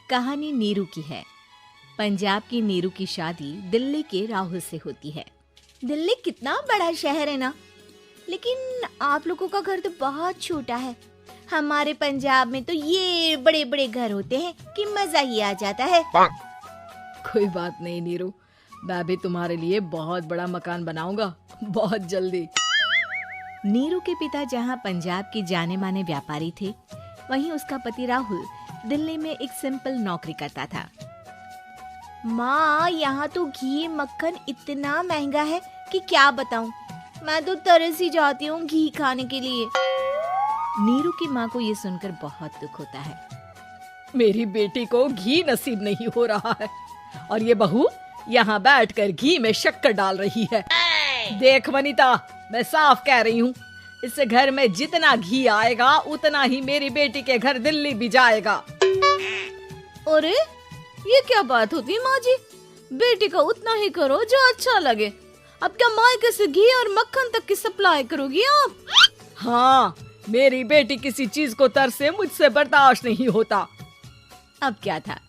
कहानी नीरू की है। पंजाब की नीरू की शादी दिल्ली के राहुल से होती है। दिल्ली कितना बड़ा शहर है ना, लेकिन आप लोगों का घर तो बहुत छोटा है। हमारे पंजाब में तो ये बड़े बड़े घर होते हैं कि मजा ही आ जाता है। कोई बात नहीं नीरू, मैं भी तुम्हारे लिए बहुत बड़ा मकान बनाऊंगा बहुत जल्दी। नीरू के पिता जहाँ पंजाब के जाने माने व्यापारी थे, वहीं उसका पति राहुल दिल्ली में एक सिंपल नौकरी करता था। माँ, यहाँ तो घी मक्खन इतना महंगा है कि क्या बताऊँ। मैं तो तरस ही जाती हूँ घी खाने के लिए। नीरू की माँ को ये सुनकर बहुत दुख होता है। मेरी बेटी को घी नसीब नहीं हो रहा है और ये बहू यहाँ बैठकर घी में शक्कर डाल रही है। देख वनिता, मैं साफ कह रही हूँ, इस घर में जितना घी आएगा उतना ही मेरी बेटी के घर दिल्ली भी जाएगा। अरे ये क्या बात होती है माँ जी? बेटी का उतना ही करो जो अच्छा लगे। अब क्या मायके से घी और मक्खन तक की सप्लाई करोगी आप? हाँ, मेरी बेटी किसी चीज को तरसे मुझसे बर्दाश्त नहीं होता। अब क्या था,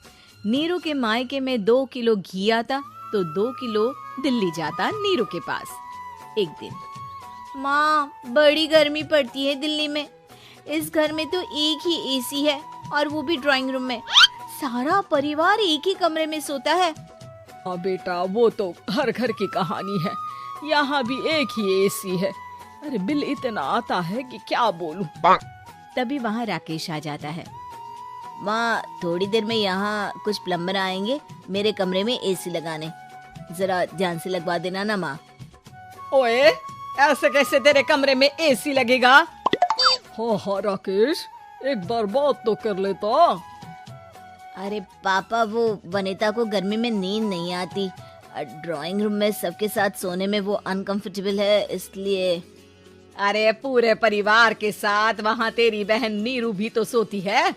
नीरू के मायके में 2 किलो घी आता तो 2 किलो दिल्ली जाता नीरू के पास। एक दिन, माँ बड़ी गर्मी पड़ती है दिल्ली में। इस घर में तो एक ही एसी है और वो भी ड्राइंग रूम में। सारा परिवार एक ही कमरे में सोता है। हाँ बेटा, वो तो हर घर की कहानी है। यहाँ भी एक ही एसी है। अरे बिल इतना आता है कि क्या बोलूं। तभी वहाँ राकेश आ जाता है। माँ, थोड़ी देर में यहाँ कुछ प्लम्बर आएंगे मेरे कमरे में एसी लगाने। जरा ध्यान से लगवा देना ना माँ। ओए, ऐसे कैसे तेरे कमरे में एसी लगेगा? हाँ राकेश, एक बार बात तो कर लेता। अरे पापा, वो वनिता को गर्मी में नींद नहीं आती। ड्राइंग रूम में सबके साथ सोने में वो अनकंफर्टेबल है, इसलिए। अरे पूरे परिवार के साथ वहाँ तेरी बहन नीरू भी तो सोती है।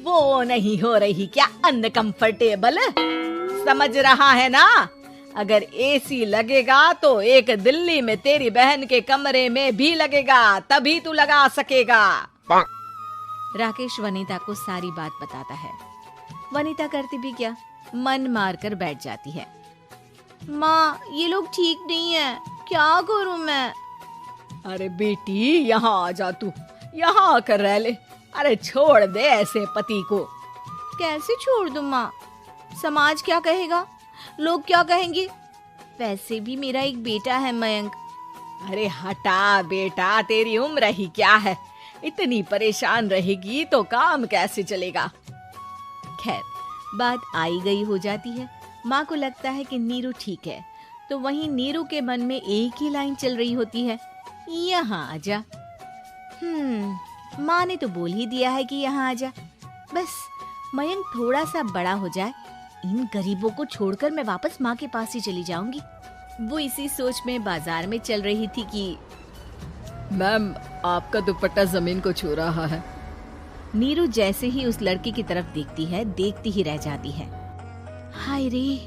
वो नहीं हो रही क्या अनकंफर्टेबल? समझ रहा है ना? अगर एसी लगेगा तो एक दिल्ली में तेरी बहन के कमरे में भी लगेगा, तभी तू लगा सकेगा। राकेश वनिता को सारी बात बताता है। वनिता करती भी क्या, मन मार कर बैठ जाती है। माँ, ये लोग ठीक नहीं है, क्या करूँ मैं? अरे बेटी, यहाँ आ जा, तू यहाँ आकर रह ले। अरे छोड़ दे ऐसे पति को। कैसे छोड़ दूँ माँ? समाज क्या कहेगा, लोग क्या कहेंगे? वैसे भी मेरा एक बेटा है मयंक। अरे हटा बेटा, तेरी उम्र ही क्या है? इतनी परेशान रहेगी तो काम कैसे चलेगा? खैर, बात आई गई हो जाती है। माँ को लगता है कि नीरू ठीक है, तो वहीं नीरू के मन में एक ही लाइन चल रही होती है, यहाँ आजा। माँ ने तो बोल ही दिया है कि यहाँ आजा। बस मयंक थोड़ा सा बड़ा हो जाए, इन गरीबों को छोड़कर मैं वापस माँ के पास ही चली जाऊंगी। वो इसी सोच में बाजार में चल रही थी कि मैम, आपका दुपट्टा जमीन को छू रहा है। नीरू जैसे ही उस लड़की की तरफ देखती है, देखती ही रह जाती है। हाय रे,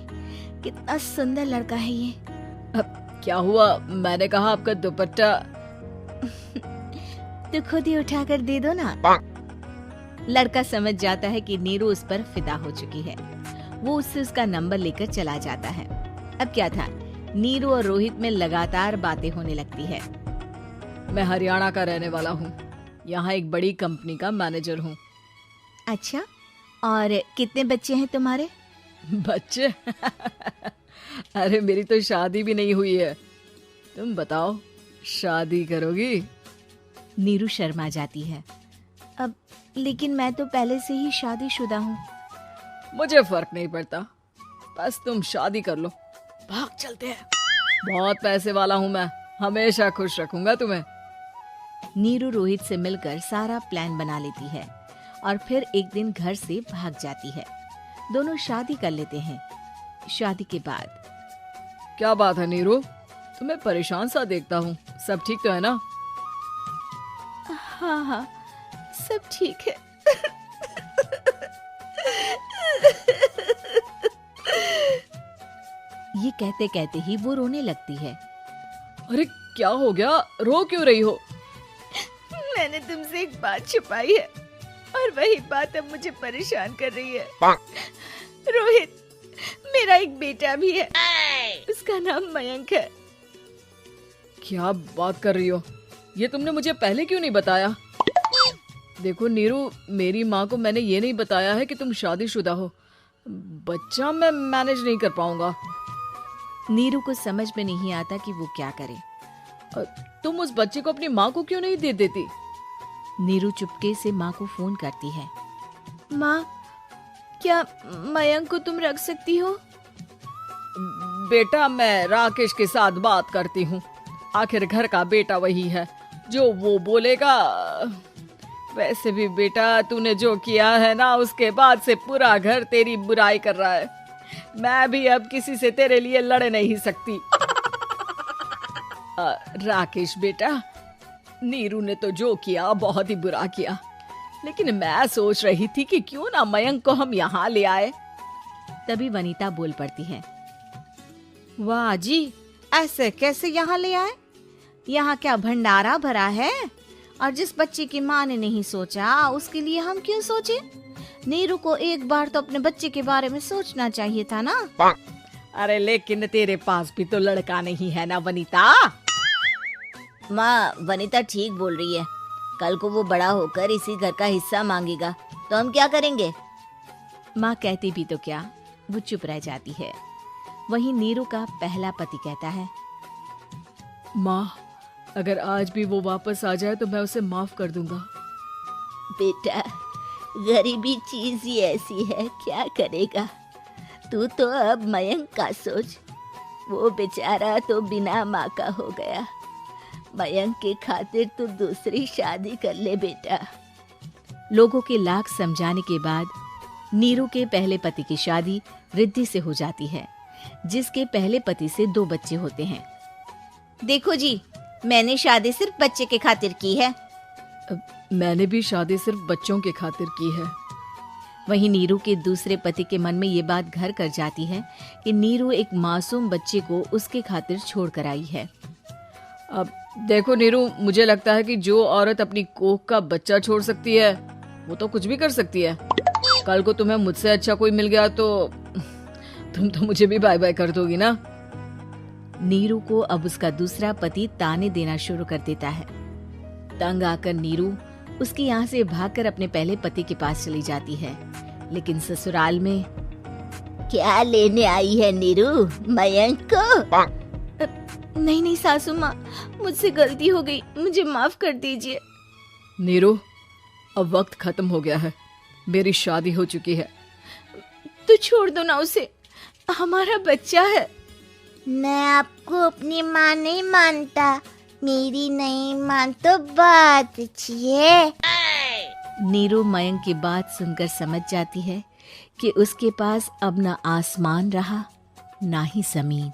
कितना सुंदर लड़का है ये। अब क्या हुआ? मैंने कहा आपका दुपट्टा। तो खुद ही उठाकर दे दो ना। लड़का समझ जाता है कि नीरू उस पर फिदा हो चुकी है। वो उससे उसका नंबर लेकर चला जाता है। अब क्या था, नीरू और रोहित में लगातार बातें होने लगती है। मैं हरियाणा का रहने वाला हूँ, यहाँ एक बड़ी कंपनी का मैनेजर हूँ। अच्छा, और कितने बच्चे हैं तुम्हारे? बच्चे? अरे मेरी तो शादी भी नहीं हुई है। तुम बताओ, शादी करोगी? नीरू शर्मा जाती है। अब लेकिन मैं तो पहले से ही शादीशुदा हूँ। मुझे फर्क नहीं पड़ता, बस तुम शादी कर लो, भाग चलते हैं। बहुत पैसे वाला हूँ मैं, हमेशा खुश रखूंगा तुम्हें। नीरू रोहित से मिलकर सारा प्लान बना लेती है और फिर एक दिन घर से भाग जाती है। दोनों शादी कर लेते हैं। शादी के बाद, क्या बात है नीरू, तुम्हें परेशान सा देखता हूँ, सब ठीक तो है ना? हाँ, सब ठीक है। ये कहते कहते ही वो रोने लगती है। अरे क्या हो गया, रो क्यों रही हो? मैंने तुमसे एक बात छुपाई है। और वही बात अब मुझे परेशान कर रही है। रोहित, मेरा एक बेटा भी है, उसका नाम मयंक है। क्या बात कर रही हो? ये तुमने मुझे पहले क्यों नहीं बताया? देखो नीरू, मेरी माँ को मैंने ये नहीं बताया है कि तुम शादीशुदा हो। बच्चा मैं मैनेज नहीं कर पाऊंगा। नीरू को समझ में नहीं आता कि वो क्या करे। तुम उस बच्चे को अपनी माँ को क्यों नहीं दे देती? नीरू चुपके से माँ को फोन करती है। माँ, क्या मयंक को तुम रख सकती हो? बेटा, मैं राकेश के साथ बात करती हूँ। आखिर घर का बेटा वही है, जो वो बोलेगा। वैसे भी बेटा, तूने जो किया है ना, उसके बाद से पूरा घर तेरी बुराई कर रहा है। मैं भी अब किसी से तेरे लिए लड़ नहीं सकती। राकेश बेटा, नीरू ने तो जो किया बहुत ही बुरा किया, लेकिन मैं सोच रही थी कि क्यों ना मयंक को हम यहाँ ले आए। तभी वनीता बोल पड़ती है। वाह जी, ऐसे कैसे यहाँ ले आए? यहाँ क्या भंडारा भरा है? और जिस बच्चे की माँ ने नहीं सोचा, उसके लिए हम क्यों सोचे? नीरू को एक बार तो अपने बच्चे के बारे में सोचना चाहिए था ना। अरे लेकिन तेरे पास भी तो लड़का नहीं है ना वनीता। माँ, वनीता ठीक बोल रही है। कल को वो बड़ा होकर इसी घर का हिस्सा मांगेगा तो हम क्या करेंगे? माँ कहती भी तो क्या, वो चुप रह जाती है। वहीं नीरू का पहला पति कहता है। माँ, अगर आज भी वो वापस आ जाए तो मैं उसे माफ कर दूंगा। बेटा, गरीबी चीज ही ऐसी है, क्या करेगा? तू तो अब मयंक का सोच। वो बेचारा तो बिना माँ का हो गया। मयंक के खातिर तू दूसरी शादी कर ले बेटा। लोगों के लाख समझाने के बाद नीरू के पहले पति की शादी रिद्धि से हो जाती है, जिसके पहले पति से 2 बच्चे होते हैं। देखो जी, मैंने शादी सिर्फ बच्चे के खातिर की है। मैंने भी शादी सिर्फ बच्चों के खातिर की है। वहीं नीरू के दूसरे पति के मन में ये बात घर कर जाती है कि नीरू एक मासूम बच्चे को उसके खातिर छोड़ कर आई है। अब देखो नीरू, मुझे लगता है कि जो औरत अपनी कोख का बच्चा छोड़ सकती है, वो तो कुछ भी कर सकती है। कल को तुम्हें मुझसे अच्छा कोई मिल गया तो तुम तो मुझे भी बाय बाय कर दोगी ना। नीरू को अब उसका दूसरा पति ताने देना शुरू कर देता है। तंग आकर नीरू उसके यहाँ से भागकर अपने पहले पति के पास चली जाती है, लेकिन ससुराल में क्या लेने आई है नीरू, मयंक को? नहीं नहीं सासू माँ, मुझसे गलती हो गई, मुझे माफ कर दीजिए। नीरू, अब वक्त खत्म हो गया है, मेरी शादी हो चुकी है। तो छोड़ दो ना उसे, हमारा बच्चा है। मैं आपको अपनी माँ नहीं मानता, मेरी नहीं मान तो बात अच्छी है। नीरू मयंक की बात सुनकर समझ जाती है कि उसके पास अब ना आसमान रहा ना ही जमीन।